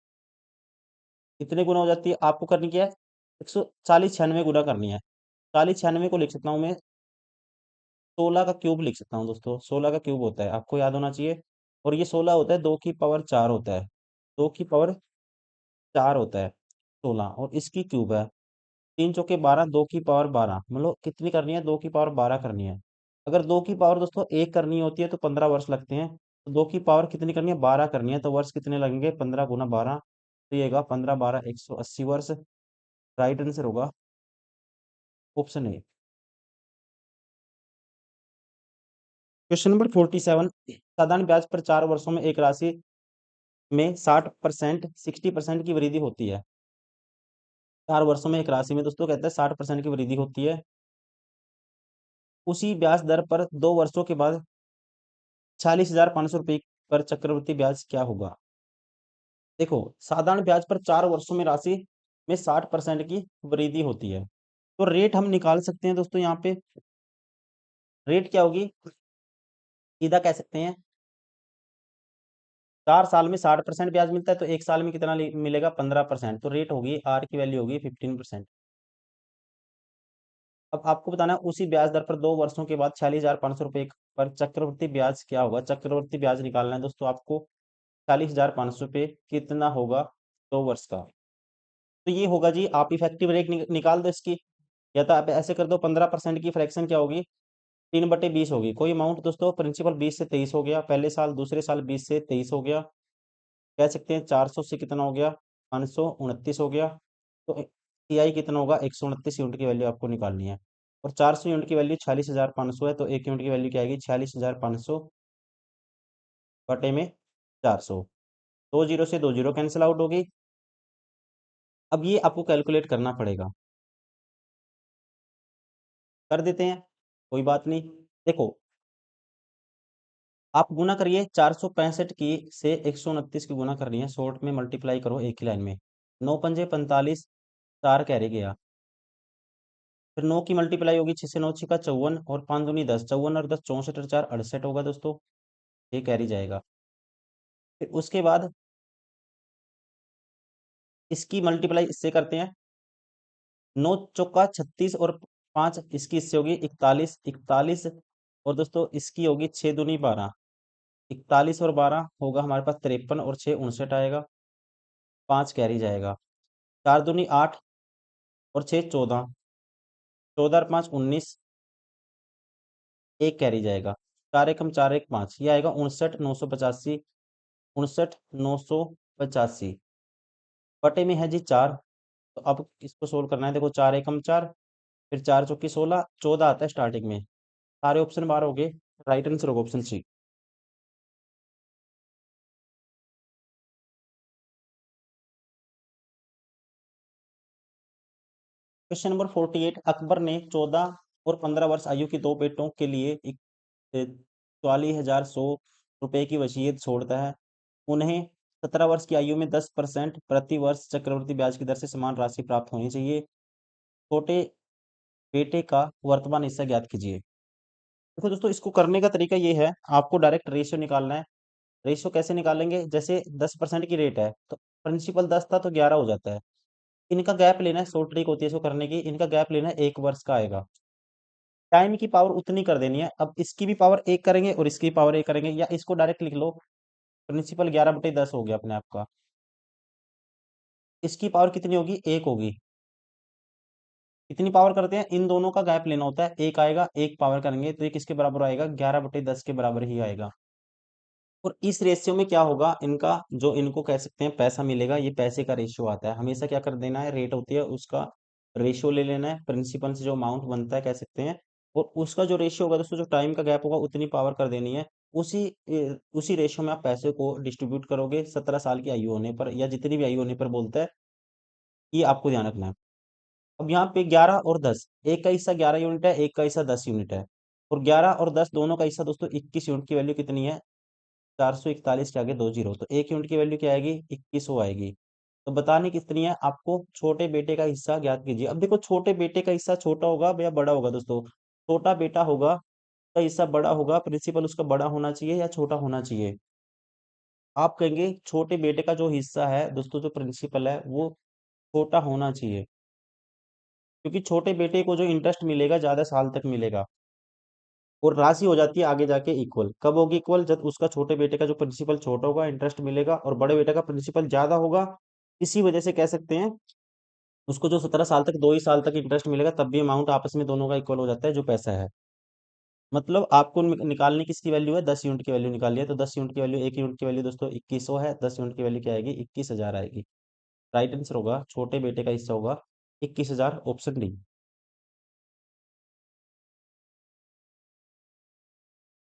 S1: कितने गुना हो जाती है? आपको करनी क्या है? 140 96 गुना करनी है। 40 96 को लिख सकता हूँ मैं, 16 का क्यूब लिख सकता हूँ दोस्तों। 16 का क्यूब होता है, आपको याद होना चाहिए। और ये 16 होता है, 2 की पावर 4 होता है। 2 की पावर 4 होता है 16, और इसकी क्यूब है 3 चौके 12, 2 की पावर 12। मतलब कितनी करनी है? 2 की पावर 12 करनी है। अगर 2 की पावर दोस्तों 1 करनी होती है तो 15 वर्ष लगते हैं। तो 2 की पावर कितनी करनी है? 12 करनी है, तो वर्ष कितने लगेंगे? 15 गुना 12, तो ये होगा 15 12 180 वर्ष। राइट आंसर होगा ऑप्शन ए। Question number 47। साधारण ब्याज पर 4 वर्षों में एक राशि में 60%, 60% की वृद्धि होती है। 4 वर्षों में एक राशि में दोस्तों कहते हैं 60% की वृद्धि होती है। उसी ब्याज दर पर 2 वर्षों के बाद 46,500 रुपये पर चक्रवृद्धि ब्याज क्या होगा? देखो साधारण ब्याज पर 4 वर्षों में राशि में 60% की वृद्धि होती है। तो रेट हम निकाल सकते हैं दोस्तों। यहाँ पे रेट क्या होगी? सीधा कह सकते हैं 4 साल में 60% ब्याज मिलता है, तो एक साल में कितना मिलेगा? 15%। तो रेट होगी, आर की वैल्यू होगी 15%। अब आपको बताना है उसी ब्याज दर पर 2 वर्षों के बाद 46,500 रुपये पर चक्रवृद्धि ब्याज क्या होगा? चक्रवृद्धि ब्याज निकालना है दोस्तों आपको। 46,500 रुपये कितना होगा 2 वर्ष का? तो ये होगा जी, आप इफेक्टिव रेट निकाल दो इसकी। या तो आप ऐसे कर दो, 15% की फ्रैक्शन क्या होगी? 3/20 होगी। कोई अमाउंट दोस्तों, प्रिंसिपल 20 से 23 हो गया पहले साल, दूसरे साल 20 से 23 हो गया। कह सकते हैं 400 से कितना हो गया? 529 हो गया। तो सीआई कितना होगा? 129 यूनिट की वैल्यू आपको निकालनी है। और 400 यूनिट की वैल्यू 46,500 है, तो 1 यूनिट की वैल्यू क्या आएगी? 46,500 बटे में 400। दो जीरो से दो जीरो कैंसिल आउट होगी। अब ये आपको कैलकुलेट करना पड़ेगा। कर देते हैं, कोई बात नहीं। देखो आप गुना करिए, 465 की से 129 की गुना करनी है, शॉर्ट में मल्टीप्लाई करो एक ही लाइन में। 9 पंजे 45, 4 कैरी गया। फिर 9 की मल्टीप्लाई होगी, 6 से 9 6 का 54, और 5 दूनी 10, 54 और 10 64 और 4 68 होगा दोस्तों। ये कैरी जाएगा। फिर उसके बाद इसकी मल्टीप्लाई इससे करते हैं, 9 चौका 36 और 5 इसकी इससे होगी 41, 41 और दोस्तों इसकी होगी 6 दूनी 12, 41 और 12 होगा हमारे पास 53 और 6 59 आएगा, 5 कैरी जाएगा, 4 दूनी 8 और 6 14, 14 और 5 19, एक कैरी जाएगा, 4 एकम 4 एक 5, ये आएगा 59 985, 59 985 बटे में है जी 4। तो अब इसको सोल्व करना है, देखो 4 एकम 4, फिर 4 चौकी 16, 14 आता है स्टार्टिंग में, सारे ऑप्शन बाहर हो गए, राइट आंसर होगा option C. Question number 48, Akbar ने 14 और 15 वर्ष आयु के दो बेटों के लिए 44,100 रुपए की वसीयत छोड़ता है। उन्हें 17 वर्ष की आयु में 10% प्रति वर्ष चक्रवृद्धि ब्याज की दर से समान राशि प्राप्त होनी चाहिए। छोटे बेटे का वर्तमान हिस्सा ज्ञात कीजिए। देखो दोस्तों, इसको करने का तरीका ये है, आपको डायरेक्ट रेशियो निकालना है। रेशियो कैसे निकालेंगे, जैसे 10% की रेट है तो प्रिंसिपल 10 था तो 11 हो जाता है। इनका गैप लेना है, शॉर्ट ट्रिक होती है इसको करने की, इनका गैप लेना है 1 वर्ष का आएगा। टाइम की पावर उतनी कर देनी है, अब इसकी भी पावर 1 करेंगे और इसकी पावर 1 करेंगे, या इसको डायरेक्ट लिख लो, प्रिंसिपल 11/10 हो गया अपने आप का। इसकी पावर कितनी होगी, 1 होगी। कितनी पावर करते हैं, इन दोनों का गैप लेना होता है, 1 आएगा, 1 पावर करेंगे तो ये किसके बराबर आएगा, 11/10 के बराबर ही आएगा। और इस रेशियो में क्या होगा, इनका जो इनको कह सकते हैं पैसा मिलेगा, ये पैसे का रेशियो आता है, हमेशा क्या कर देना है, रेट होती है उसका रेशियो ले लेना है, प्रिंसिपल से जो अमाउंट बनता है कह सकते हैं, और उसका जो रेशियो होगा दोस्तों, जो टाइम का गैप होगा उतनी पावर कर देनी है। उसी रेशियो में आप पैसे को डिस्ट्रीब्यूट करोगे 17 साल की आयु होने पर, या जितनी भी आयु होने पर बोलता है, ये आपको ध्यान रखना है। अब यहाँ पे 11 और 10, एक का हिस्सा 11 यूनिट है, एक का हिस्सा 10 यूनिट है, और 11 और 10 दोनों का हिस्सा दोस्तों 21 यूनिट की वैल्यू कितनी है, 441 के आगे 2 जीरो, तो 1 यूनिट की वैल्यू क्या आएगी, 2100 आएगी। तो बतानी कितनी है आपको, छोटे बेटे का हिस्सा ज्ञात कीजिए। अब देखो, छोटे बेटे का हिस्सा छोटा होगा या बड़ा होगा दोस्तों, छोटा बेटा होगा का हिस्सा बड़ा होगा, प्रिंसिपल उसका बड़ा होना चाहिए या छोटा होना चाहिए। आप कहेंगे छोटे बेटे का जो हिस्सा है दोस्तों, जो प्रिंसिपल है वो छोटा होना चाहिए, क्योंकि छोटे बेटे को जो इंटरेस्ट मिलेगा ज्यादा साल तक मिलेगा, और राशि हो जाती है आगे जाके इक्वल। कब होगी इक्वल, जब उसका छोटे बेटे का जो प्रिंसिपल छोटा होगा, इंटरेस्ट मिलेगा, और बड़े बेटे का प्रिंसिपल ज्यादा होगा। इसी वजह से कह सकते हैं उसको जो 17 साल तक 2 ही साल तक इंटरेस्ट मिलेगा, तब भी अमाउंट आपस में दोनों का इक्वल हो जाता है जो पैसा है। मतलब आपको निकालने किसकी वैल्यू है, 10 यूनिट की वैल्यू निकाली है, तो 10 यूनिट की वैल्यू, 1 यूनिट की वैल्यू दोस्तों 2100 है, 10 यूनिट की वैल्यू क्या आएगी, 21,000 आएगी। राइट आंसर होगा, छोटे बेटे का हिस्सा होगा 21,000, ऑप्शन डी।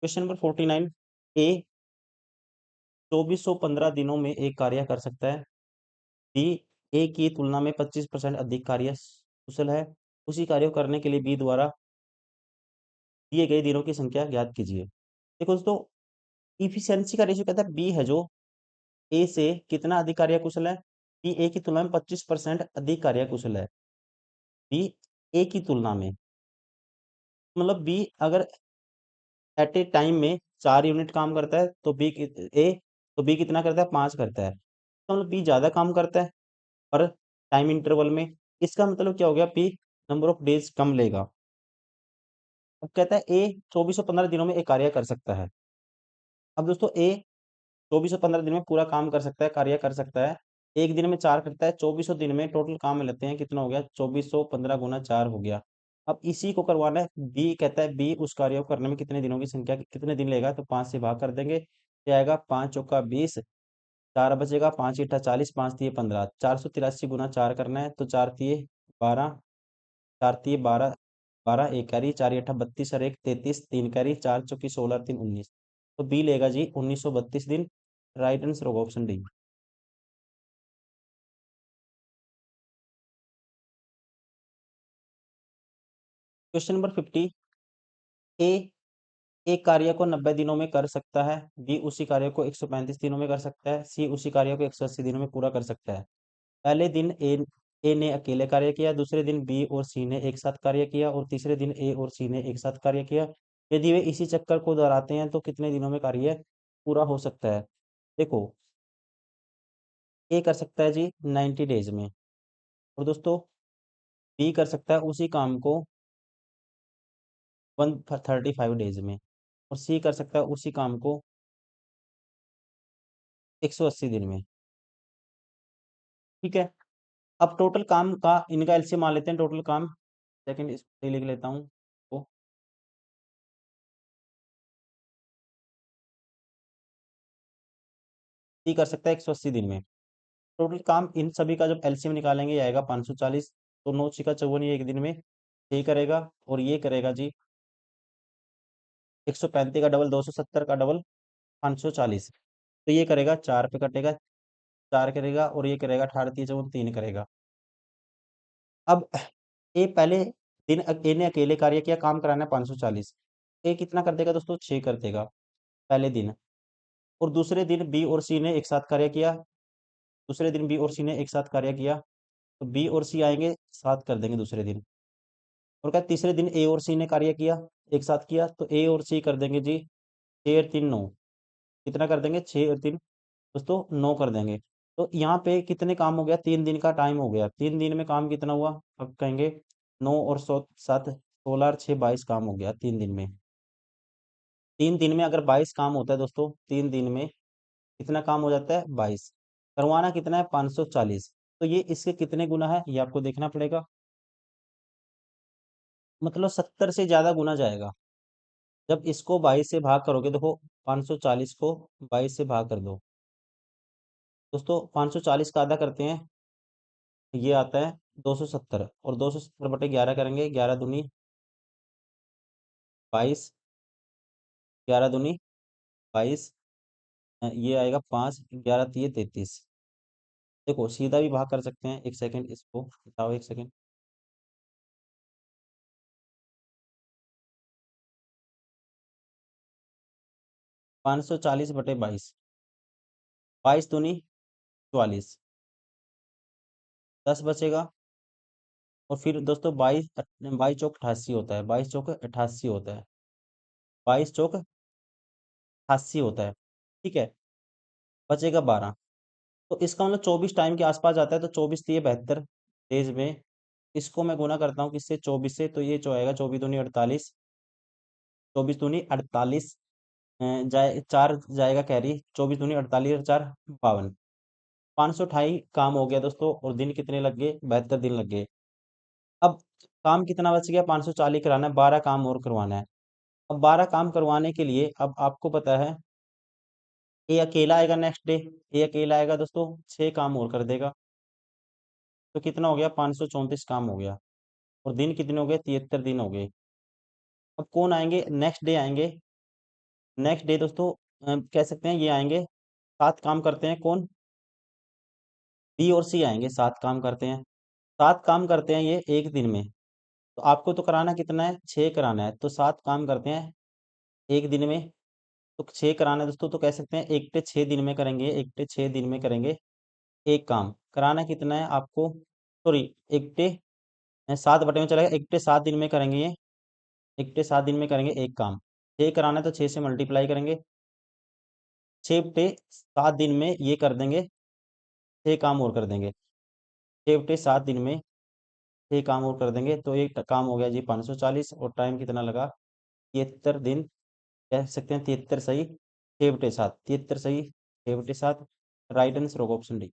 S1: क्वेश्चन नंबर 49, ए 2415 दिनों में एक कार्य कर सकता है, बी ए की तुलना में 25% अधिक कार्य कुशल है, उसी कार्य को करने के लिए बी द्वारा दिए गए दिनों की संख्या ज्ञात कीजिए। देखो दोस्तों, इफिशियंसी का रेशियो कहता है बी है जो ए से कितना अधिक कार्य कुशल है, बी ए की तुलना में 25% अधिक कार्य कुशल है, बी ए की तुलना में, मतलब बी अगर एट ए टाइम में 4 यूनिट काम करता है तो ए तो बी कितना करता है, 5 करता है, तो मतलब बी ज्यादा काम करता है पर टाइम इंटरवल में। इसका मतलब क्या हो गया, बी नंबर ऑफ डेज कम लेगा। अब कहता है ए 2415 दिनों में एक कार्य कर सकता है। अब दोस्तों ए 2415 दिन में पूरा काम कर सकता है, कार्य कर सकता है, एक दिन में 4 करता है, 2400 दिन में टोटल काम में लेते हैं, कितना हो गया, 2415 गुना 4 हो गया। अब इसी को करवाना है, बी कहता है बी उस कार्य को करने में कितने दिनों की संख्या, कितने दिन लेगा, तो 5 से भाग कर देंगे, क्या आएगा, 5 चौका 20, 4 बचेगा, 5 ईटा 40, 5 तिये 15, 483 गुना 4 करना है, तो 4 तिये 12, 4 तिये 12, 12 एक कैरी, 4 अट्ठा 32 और एक 33, 3 कैरी, 4 चौकी 16 3 19, तो बी लेगा जी 1932 दिन। राइट आंसर होगा ऑप्शन डी। क्वेश्चन नंबर 50, ए एक कार्य को 90 दिनों में कर सकता है, बी उसी कार्य को 135 दिनों में कर सकता है, सी उसी कार्य को 180 दिनों में पूरा कर सकता है। पहले दिन ए ने अकेले कार्य किया, दूसरे दिन बी और सी ने एक साथ कार्य किया, और तीसरे दिन ए और सी ने एक साथ कार्य किया। यदि वे इसी चक्कर को दोहराते हैं तो कितने दिनों में कार्य पूरा हो सकता है। देखो, ए कर सकता है जी 90 डेज में, और दोस्तों बी कर सकता है उसी काम को 135 डेज में, और सी कर सकता है उसी काम को 180 दिन में। ठीक है। अब टोटल काम का इनका एलसीएम मान लेते हैं, टोटल काम, सेकंड इस पे लिख लेता हूँ तो सी कर सकता है 180 दिन में। टोटल काम इन सभी का जब एलसीएम निकालेंगे ये आएगा 540, तो 9 छिका 54 ये एक दिन में ये करेगा, और ये करेगा जी 135 का डबल 270 का डबल 540, तो ये करेगा 4 पे कटेगा, 4 करेगा, और ये करेगा 18 3 54 3 करेगा। अब ए पहले दिन ए ने अकेले कार्य किया, काम कराना है 540, ए कितना कर देगा दोस्तों 6 कर देगा पहले दिन, और दूसरे दिन बी और सी ने एक साथ कार्य किया, दूसरे दिन बी और सी ने एक साथ कार्य किया, तो बी और सी आएंगे साथ कर देंगे दूसरे दिन, और क्या तीसरे दिन ए और सी ने कार्य किया, एक साथ किया, तो ए और सी कर देंगे जी 6 और 3 9, कितना कर देंगे 6 और 3 दोस्तों 9 कर देंगे। तो यहाँ पे कितने काम हो गया, 3 दिन का टाइम हो गया, 3 दिन में काम कितना हुआ, अब कहेंगे 9 और 7 16 और 6 22 काम हो गया 3 दिन में। 3 दिन में अगर 22 काम होता है दोस्तों, 3 दिन में कितना काम हो जाता है 22, करवाना कितना है 540, तो ये इसके कितने गुना है ये आपको देखना पड़ेगा, मतलब 70 से ज़्यादा गुना जाएगा। जब इसको 22 से भाग करोगे, देखो 540 को 22 से भाग कर दो दोस्तों, 540 का आधा करते हैं, ये आता है 270, और 270 बटे 11 करेंगे, 11 दूनी 22, 11 दूनी 22, ये आएगा 5, 11 तिये 33। देखो सीधा भी भाग कर सकते हैं, एक सेकंड इसको बताओ, एक सेकंड, 540 बटे 22, 22 दूनी 44, 10 बचेगा, और फिर दोस्तों 22 22 चौक 88 होता है, 22 चौक 88 होता है, 22 चौक 88 होता है। ठीक है, बचेगा 12, तो इसका मतलब 24 टाइम के आसपास जाता है, तो 24 तिये 72 डेज में इसको मैं गुना करता हूँ किससे 24 से, तो ये जो आएगा 24 दूनी 48, 24 दूनी 48, जाए 4 जाएगा कैरी, 24 दूनी 48 और 4 52, 528 काम हो गया दोस्तों, और दिन कितने लग गए 72 दिन लग गए। अब काम कितना बच गया 540 कराना है, 12 काम और करवाना है। अब 12 काम करवाने के लिए अब आपको पता है ये अकेला आएगा नेक्स्ट डे, ये अकेला आएगा दोस्तों 6 काम और कर देगा, तो कितना हो गया 534 काम हो गया, और दिन कितने हो गए 73 दिन हो गए। अब कौन आएंगे नेक्स्ट डे आएंगे, नेक्स्ट डे दोस्तों कह सकते हैं ये आएंगे, 7 काम करते हैं कौन, बी और सी आएंगे, 7 काम करते हैं, 7 काम करते हैं ये एक दिन में, तो आपको तो कराना कितना है 6 कराना है, तो 7 काम करते हैं एक दिन में, तो 6 कराना है दोस्तों, तो कह सकते हैं 1 पे 6 दिन में करेंगे, 1 पे 6 दिन में करेंगे एक काम, कराना कितना है आपको, सॉरी 1 पे 7 बटे में चलेगा, 1 पे 7 दिन में करेंगे ये, 1 पे 7 दिन में करेंगे एक काम, 6 कराना है तो 6 से मल्टीप्लाई करेंगे, 6 पे 7 दिन में ये कर देंगे, 6 काम और कर देंगे, 6 बटे 7 दिन में 6 काम और कर देंगे, तो एक काम हो गया जी 540, और टाइम कितना लगा 73 दिन, कह सकते हैं 73 सही, 6 बटे 7 73 सही, 6 बटे 7, राइट आंसर होगा ऑप्शन डी।